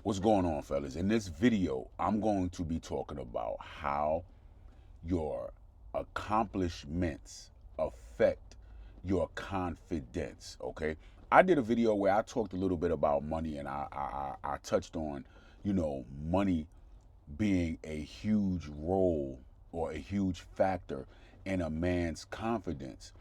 What's going on, fellas? In this video, I'm going to be talking about how your accomplishments affect your confidence. Okay, I did a video where I talked a little bit about money, and I touched on, money being a huge role or a huge factor in a man's confidence.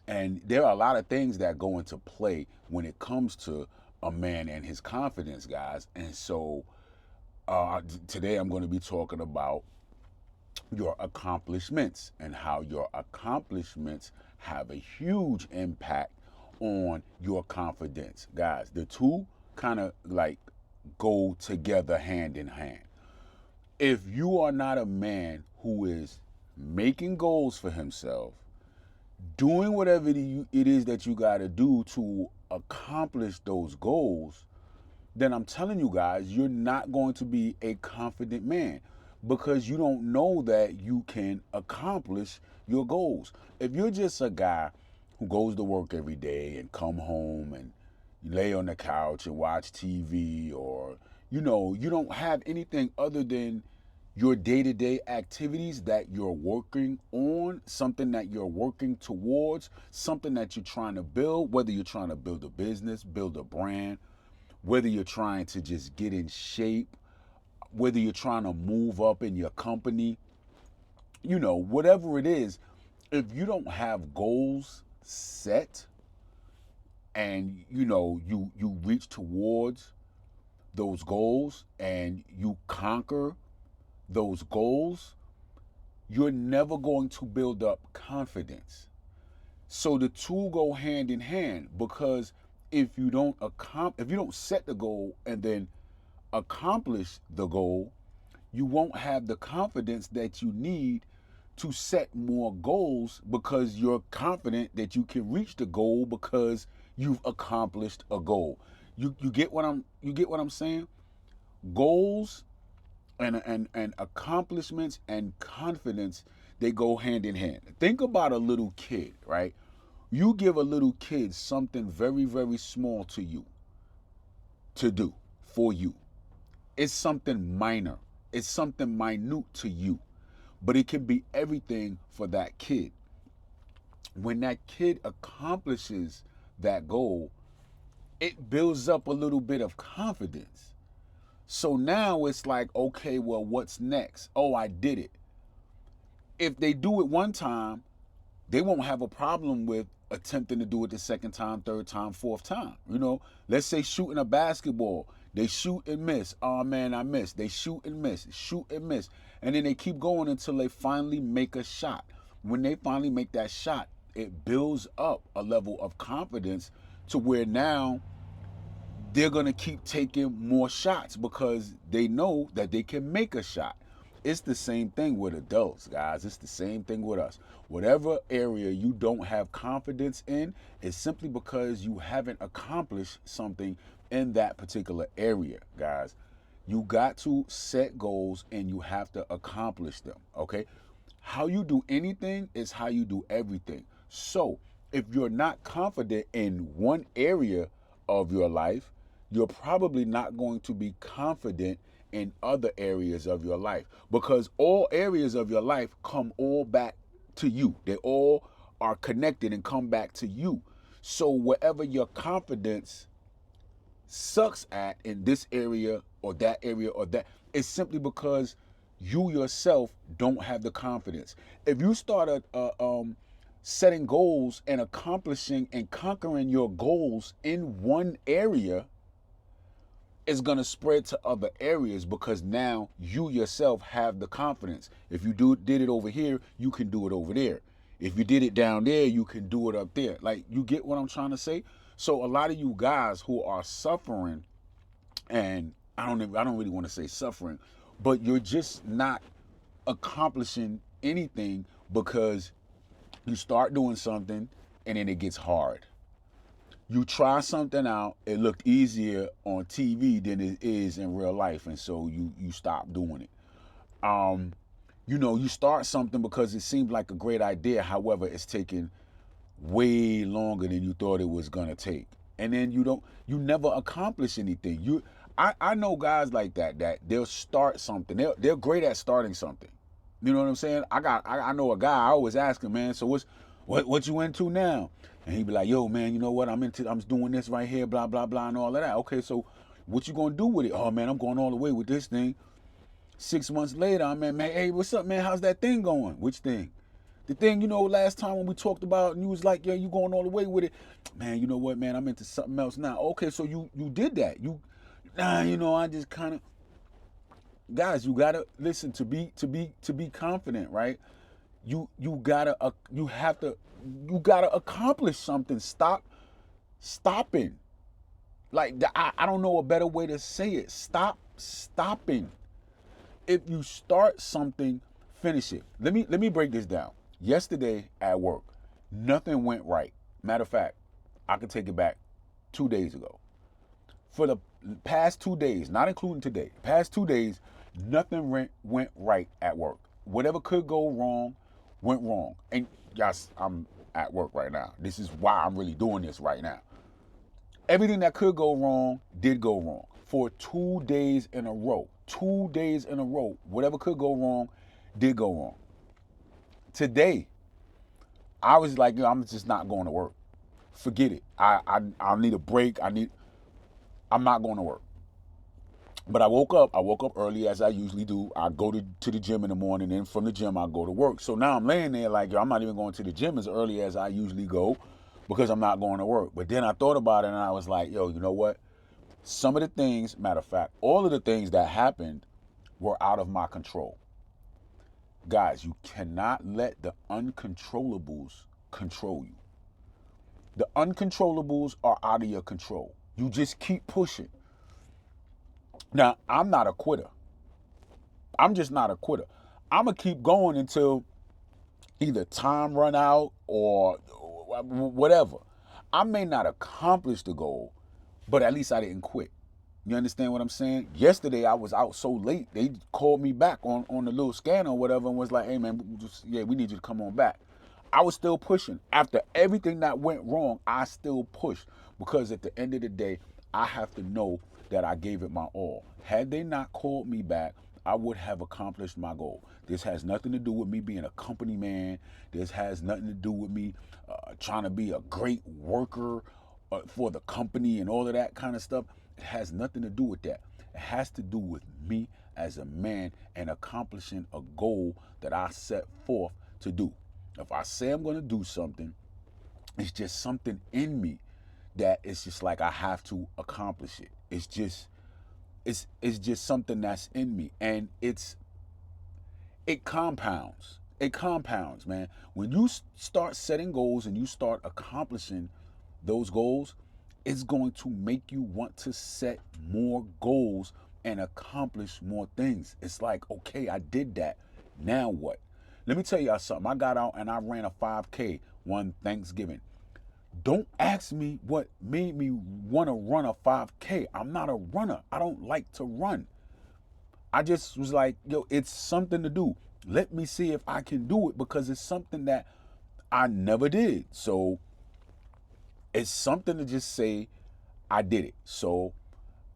And there are a lot of things that go into play when it comes to a man and his confidence, guys. And so today I'm going to be talking about your accomplishments and how your accomplishments have a huge impact on your confidence. Guys, the two kind of like go together hand in hand. If you are not a man who is making goals for himself, doing whatever it is that you got to do to accomplish those goals, then I'm telling you guys, you're not going to be a confident man because you don't know that you can accomplish your goals. If you're just a guy who goes to work every day and come home and lay on the couch and watch TV, or you don't have anything other than your day-to-day activities that you're working on, something that you're working towards, something that you're trying to build, whether you're trying to build a business, build a brand, whether you're trying to just get in shape, whether you're trying to move up in your company, whatever it is, if you don't have goals set and you reach towards those goals and you conquer those goals, you're never going to build up confidence. So the two go hand in hand, because if you don't set the goal and then accomplish the goal, you won't have the confidence that you need to set more goals, because you're confident that you can reach the goal because you've accomplished a goal. You get what I'm saying? Goals and accomplishments and confidence, they go hand in hand. Think about a little kid, right? You give a little kid something very, very small to do for you. It's something minor. It's something minute to you, but it can be everything for that kid. When that kid accomplishes that goal, it builds up a little bit of confidence. So now it's like, okay, well, what's next? Oh, I did it. If they do it one time, they won't have a problem with attempting to do it the second time, third time, fourth time. Let's say shooting a basketball. They shoot and miss. Oh man, I missed. They shoot and miss, shoot and miss. And then they keep going until they finally make a shot. When they finally make that shot, it builds up a level of confidence to where now they're going to keep taking more shots because they know that they can make a shot. It's the same thing with adults, guys. It's the same thing with us. Whatever area you don't have confidence in is simply because you haven't accomplished something in that particular area, guys. You got to set goals and you have to accomplish them, okay? How you do anything is how you do everything. So, if you're not confident in one area of your life, you're probably not going to be confident in other areas of your life, because all areas of your life come all back to you. They all are connected and come back to you. So wherever your confidence sucks at in this area or that area or that, it's simply because you yourself don't have the confidence. If you start setting goals and accomplishing and conquering your goals in one area, it's going to spread to other areas, because now you yourself have the confidence. If you did it over here, you can do it over there. If you did it down there, you can do it up there. Like, you get what I'm trying to say? So a lot of you guys who are suffering, and I don't really want to say suffering, but you're just not accomplishing anything because you start doing something and then it gets hard. You try something out, it looked easier on TV than it is in real life, and so you stop doing it. You start something because it seemed like a great idea, however, it's taking way longer than you thought it was gonna take. And then you never accomplish anything. I know guys like that they'll start something. They're great at starting something. You know what I'm saying? I know a guy. I always ask him, man. So what you into now? And he be like, yo, man, you know what? I'm doing this right here, blah blah blah, and all of that. Okay, so what you gonna do with it? Oh man, I'm going all the way with this thing. 6 months later, I'm man, hey, what's up, man? How's that thing going? Which thing? The thing, last time when we talked about, and you was like, yeah, you going all the way with it. Man, you know what, man? I'm into something else now. Okay, so you did that. I just kind of, guys, you gotta listen to be confident, right? You gotta accomplish something. Stop stopping. Like I don't know a better way to say it. Stop stopping. If you start something, finish it. Let me break this down. Yesterday at work, nothing went right. Matter of fact, I can take it back 2 days ago. For the past 2 days, not including today, past 2 days, nothing went right at work. Whatever could go wrong, went wrong. And yes, I'm at work right now. This is why I'm really doing this right now. Everything that could go wrong did go wrong for 2 days in a row. 2 days in a row, whatever could go wrong did go wrong. Today, I was like, I'm just not going to work. Forget it. I need a break. I'm not going to work. But I woke up early as I usually do. I go to the gym in the morning, and from the gym I go to work. So now I'm laying there like, I'm not even going to the gym as early as I usually go because I'm not going to work. But then I thought about it and I was like, yo, you know what? Some of the things, matter of fact, all of the things that happened were out of my control. Guys, you cannot let the uncontrollables control you. The uncontrollables are out of your control. You just keep pushing. Now, I'm not a quitter. I'm just not a quitter. I'm going to keep going until either time run out or whatever. I may not accomplish the goal, but at least I didn't quit. You understand what I'm saying? Yesterday I was out so late, they called me back on the little scanner or whatever and was like, hey man, we need you to come on back. I was still pushing. After everything that went wrong, I still pushed because at the end of the day, I have to know that I gave it my all. Had they not called me back, I would have accomplished my goal. This has nothing to do with me being a company man. This has nothing to do with me trying to be a great worker for the company and all of that kind of stuff. It has nothing to do with that. It has to do with me as a man and accomplishing a goal that I set forth to do. If I say I'm going to do something, it's just something in me that it's just like I have to accomplish it. It's just something that's in me, and it compounds. It compounds, man. When you start setting goals and you start accomplishing those goals, it's going to make you want to set more goals and accomplish more things. It's like, okay, I did that. Now what? Let me tell y'all something. I got out and I ran a 5K one Thanksgiving. Don't ask me what made me want to run a 5K. I'm not a runner. I don't like to run. I just was like, yo, it's something to do. Let me see if I can do it because it's something that I never did. So it's something to just say I did it. So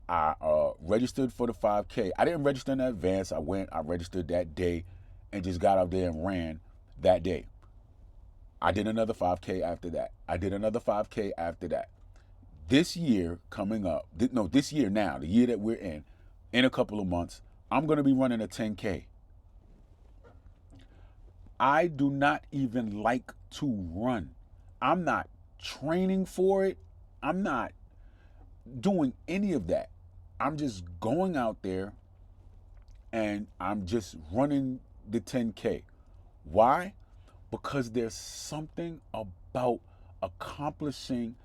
I registered for the 5K. I didn't register in advance. I registered that day and just got out there and ran that day. I did another 5K after that. I did another 5K after that. This year coming up, this year now, the year that we're in a couple of months, I'm going to be running a 10K. I do not even like to run. I'm not training for it. I'm not doing any of that. I'm just going out there and I'm just running the 10K. Why? Because there's something about accomplishing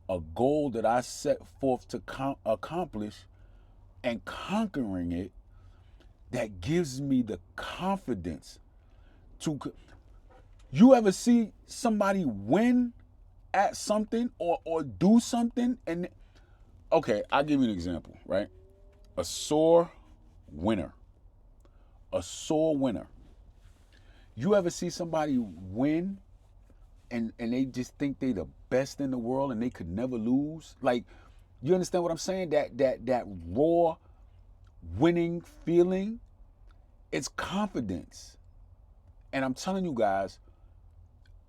a goal that I set forth to accomplish and conquering it that gives me the confidence to. You ever see somebody win at something or do something? And okay, I'll give you an example, right? A sore winner. A sore winner. You ever see somebody win and they just think they the best in the world and they could never lose? Like, You understand what I'm saying? That raw winning feeling, it's confidence. And I'm telling you guys,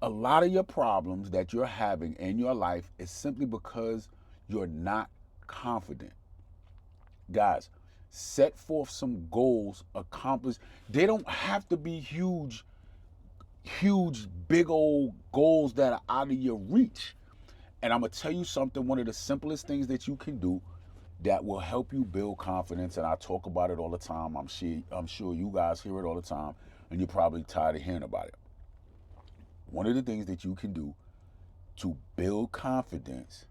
a lot of your problems that you're having in your life is simply because you're not confident. Guys, set forth some goals, accomplish. They don't have to be huge, huge, big old goals that are out of your reach. And I'm gonna tell you something, one of the simplest things that you can do that will help you build confidence, and I talk about it all the time. I'm sure you guys hear it all the time, and you're probably tired of hearing about it. One of the things that you can do to build confidence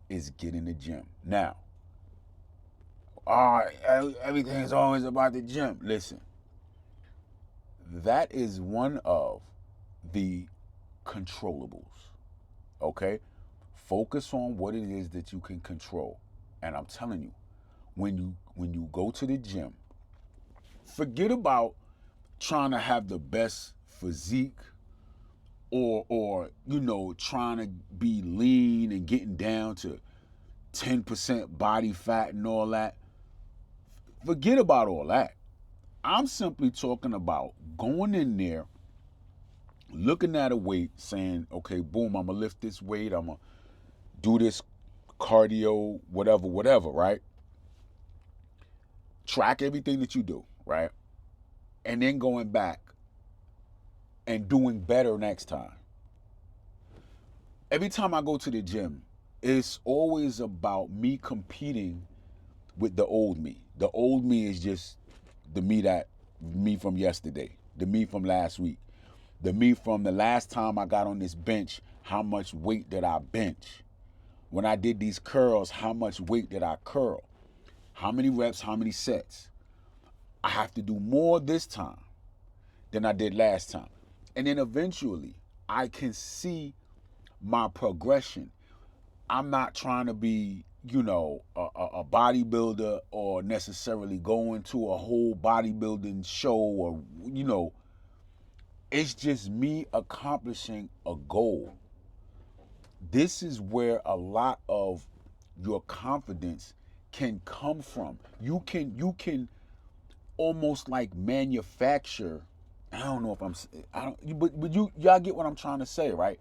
is get in the gym. Now, everything is always about the gym. Listen, that is one of the controllables. Okay? Focus on what it is that you can control. And I'm telling you, when you go to the gym, forget about trying to have the best physique or trying to be lean and getting down to 10% body fat and all that. Forget about all that. I'm simply talking about going in there, looking at a weight, saying, okay, boom, I'm gonna lift this weight, I'm gonna do this cardio, whatever, right? Track everything that you do, right? And then going back and doing better next time. Every time I go to the gym, it's always about me competing with the old me. The old me is just the me from yesterday, the me from last week, the me from the last time I got on this bench. How much weight did I bench? When I did these curls, how much weight did I curl? How many reps, how many sets? I have to do more this time than I did last time. And then eventually I can see my progression. I'm not trying to be, a bodybuilder or necessarily going to a whole bodybuilding show or. It's just me accomplishing a goal. This is where a lot of your confidence can come from. You can almost like manufacture. I don't know if I don't, but y'all get what I'm trying to say, right?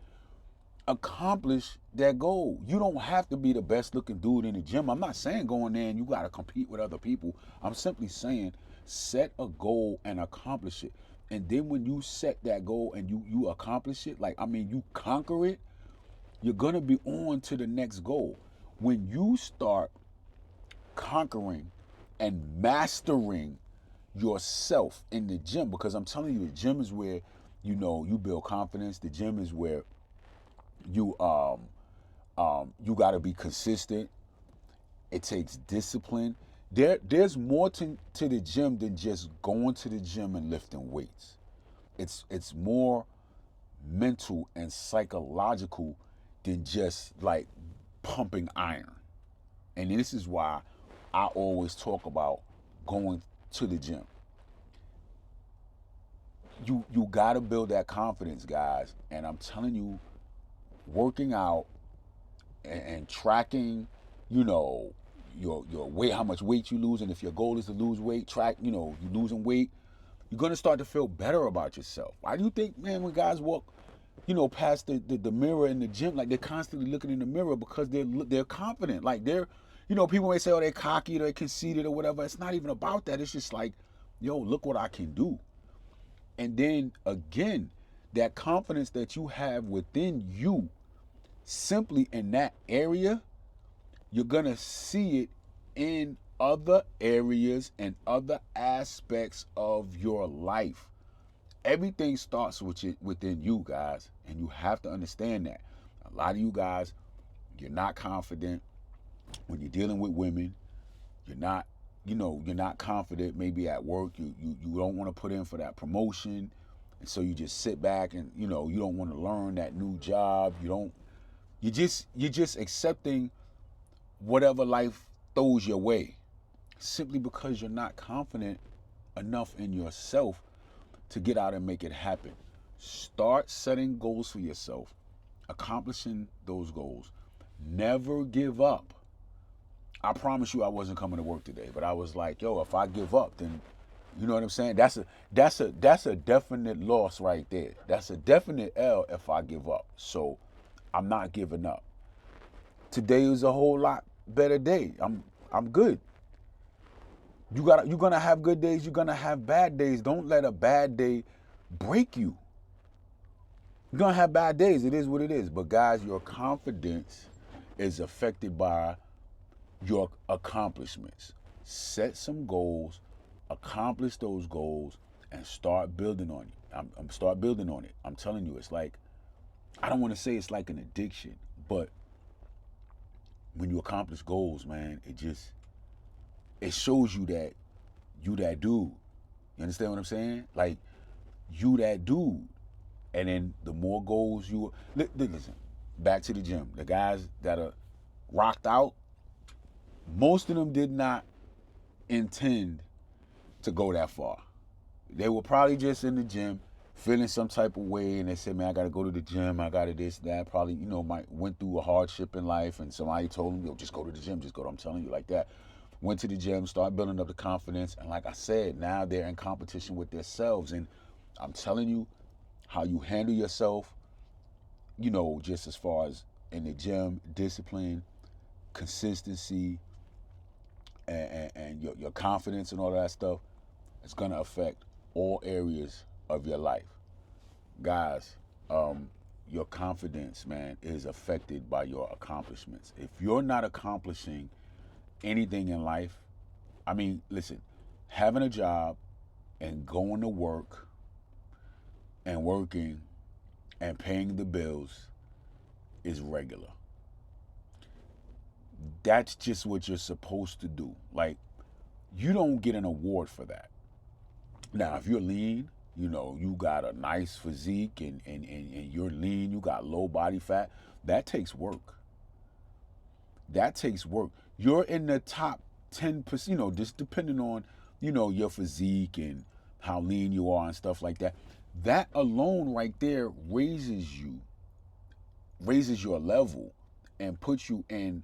Accomplish that goal. You don't have to be the best looking dude in the gym. I'm not saying go in there and you got to compete with other people. I'm simply saying set a goal and accomplish it. And then when you set that goal and you accomplish it, you conquer it, you're going to be on to the next goal. When you start conquering and mastering yourself in the gym, because I'm telling you, the gym is where you build confidence. The gym is where you got to be consistent. It takes discipline. There's more to the gym than just going to the gym and lifting weights. It's more mental and psychological than just like pumping iron. And this is why I always talk about going to the gym. You got to build that confidence, guys. And I'm telling you, working out and tracking, your weight, how much weight you lose, and if your goal is to lose weight, track, you losing weight, you're gonna start to feel better about yourself. Why do you think, man, when guys walk, past the mirror in the gym, like they're constantly looking in the mirror because they're confident, like they're, people may say, oh, they're cocky, or they're conceited, or whatever. It's not even about that. It's just like, yo, look what I can do. And then again, that confidence that you have within you, simply in that area, you're going to see it in other areas and other aspects of your life. Everything starts within you, guys, and you have to understand that. A lot of you guys, you're not confident when you're dealing with women. You're not confident maybe at work. You don't want to put in for that promotion, and so you just sit back and you don't want to learn that new job. You're just accepting whatever life throws your way, simply because you're not confident enough in yourself to get out and make it happen. Start setting goals for yourself, accomplishing those goals. Never give up. I promise you I wasn't coming to work today, but I was like, yo, if I give up, then you know what I'm saying? That's a definite loss right there. That's a definite L if I give up. So I'm not giving up. Today is a whole lot better day. I'm good. You're gonna have good days, you're gonna have bad days. Don't let a bad day break you. You're gonna have bad days. It is what it is. But guys, your confidence is affected by your accomplishments. Set some goals, accomplish those goals, and start building on it. I'm start building on it. I'm telling you, it's like, I don't want to say it's like an addiction, but when you accomplish goals, man, it shows you that you that dude. You understand what I'm saying? Like, you that dude. And then the more goals you listen, back to the gym. The guys that are rocked out, most of them did not intend to go that far. They were probably just in the gym feeling some type of way, and they said, man, I gotta go to the gym, I gotta this, that. Probably, might went through a hardship in life, and somebody told them, yo, just go to the gym, just go. I'm telling you, like that. Went to the gym, start building up the confidence, and like I said, now they're in competition with themselves. And I'm telling you, how you handle yourself, just as far as in the gym, discipline, consistency, and your confidence and all that stuff, it's going to affect all areas of your life. Guys, your confidence, man, is affected by your accomplishments. If you're not accomplishing anything in life, I mean, listen, having a job and going to work and working and paying the bills is regular. That's just what you're supposed to do. Like, you don't get an award for that. Now, if you're lean, you got a nice physique and you're lean, you got low body fat, that takes work. That takes work. You're in the top 10%, just depending on, your physique and how lean you are and stuff like that. That alone right there raises your level and puts you in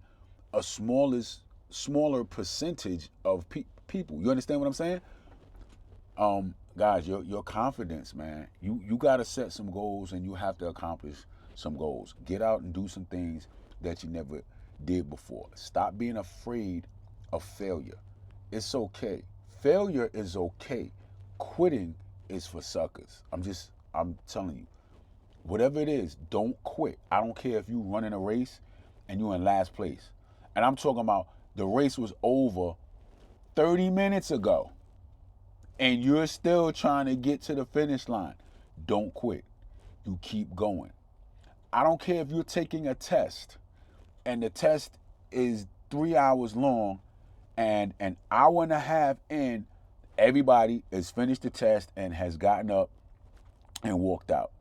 a smaller percentage of people. You understand what I'm saying? Guys, your confidence, man. You got to set some goals and you have to accomplish some goals. Get out and do some things that you never did before. Stop being afraid of failure. It's okay. Failure is okay. Quitting is for suckers. I'm telling you. Whatever it is, don't quit. I don't care if you running a race and you in last place. And I'm talking about the race was over 30 minutes ago and you're still trying to get to the finish line. Don't quit. You keep going. I don't care if you're taking a test and the test is 3 hours long and an hour and a half in, everybody has finished the test and has gotten up and walked out.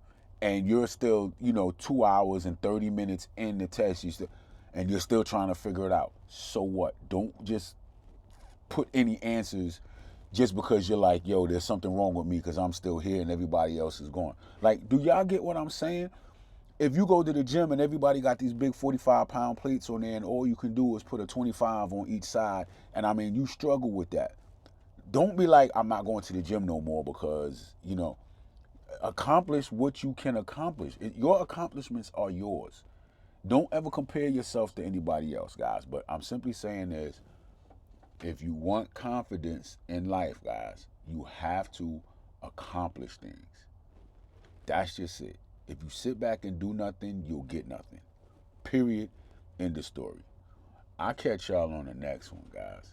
And you're still, 2 hours and 30 minutes in the test, and you're still trying to figure it out. So what? Don't just put any answers just because you're like, yo, there's something wrong with me because I'm still here and everybody else is gone. Like, do y'all get what I'm saying? If you go to the gym and everybody got these big 45-pound plates on there and all you can do is put a 25 on each side, and I mean, you struggle with that. Don't be like, I'm not going to the gym no more because, accomplish what you can accomplish. Your accomplishments are yours. Don't ever compare yourself to anybody else, guys. But I'm simply saying this. If you want confidence in life, guys, you have to accomplish things. That's just it. If you sit back and do nothing, you'll get nothing. Period. End of story. I'll catch y'all on the next one, guys.